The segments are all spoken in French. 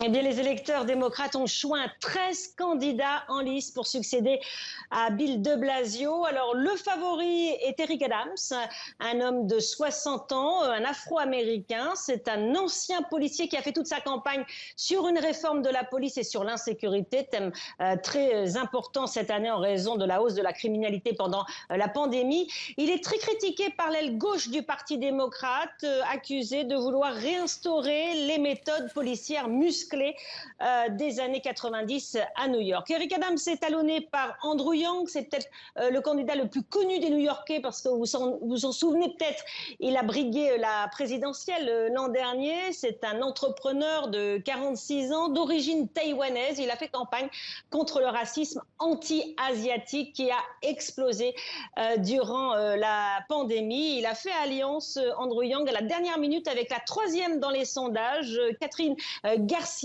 Eh bien, les électeurs démocrates ont choisi 13 candidats en lice pour succéder à Bill de Blasio. Alors, le favori est Eric Adams, un homme de 60 ans, un Afro-Américain. C'est un ancien policier qui a fait toute sa campagne sur une réforme de la police et sur l'insécurité, thème très important cette année en raison de la hausse de la criminalité pendant la pandémie. Il est très critiqué par l'aile gauche du Parti démocrate, accusé de vouloir réinstaurer les méthodes policières musclées des années 90 à New York. Eric Adams est talonné par Andrew Yang, c'est peut-être le candidat le plus connu des New-Yorkais parce que vous en souvenez peut-être, il a brigué la présidentielle l'an dernier. C'est un entrepreneur de 46 ans d'origine taïwanaise. Il a fait campagne contre le racisme anti-asiatique qui a explosé durant la pandémie. Il a fait alliance, Andrew Yang, à la dernière minute avec la troisième dans les sondages, Catherine Garcia.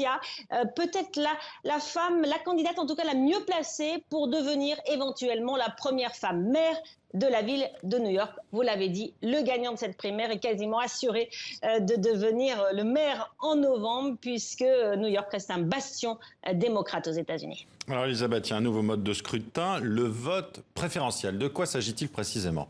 Peut-être la femme, la candidate en tout cas la mieux placée pour devenir éventuellement la première femme maire de la ville de New York. Vous l'avez dit, le gagnant de cette primaire est quasiment assuré de devenir le maire en novembre puisque New York reste un bastion démocrate aux États-Unis. Alors Elisabeth, il y a un nouveau mode de scrutin, le vote préférentiel. De quoi s'agit-il précisément ?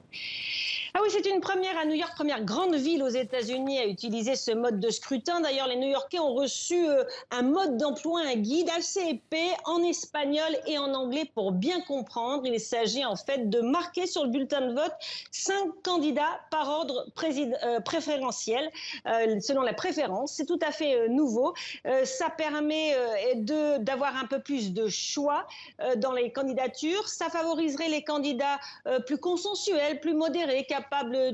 Ah oui, c'est une première à New York, première grande ville aux États-Unis à utiliser ce mode de scrutin. D'ailleurs, les New-Yorkais ont reçu un mode d'emploi, un guide assez épais en espagnol et en anglais pour bien comprendre. Il s'agit en fait de marquer sur le bulletin de vote 5 candidats par ordre préférentiel, selon la préférence. C'est tout à fait nouveau. Ça permet d'avoir un peu plus de choix dans les candidatures. Ça favoriserait les candidats plus consensuels, plus modérés, capables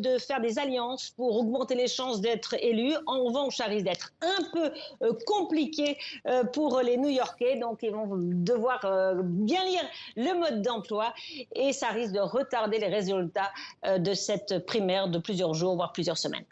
de faire des alliances pour augmenter les chances d'être élus. En revanche, ça risque d'être un peu compliqué pour les New-Yorkais. Donc, ils vont devoir bien lire le mode d'emploi et ça risque de retarder les résultats de cette primaire de plusieurs jours, voire plusieurs semaines.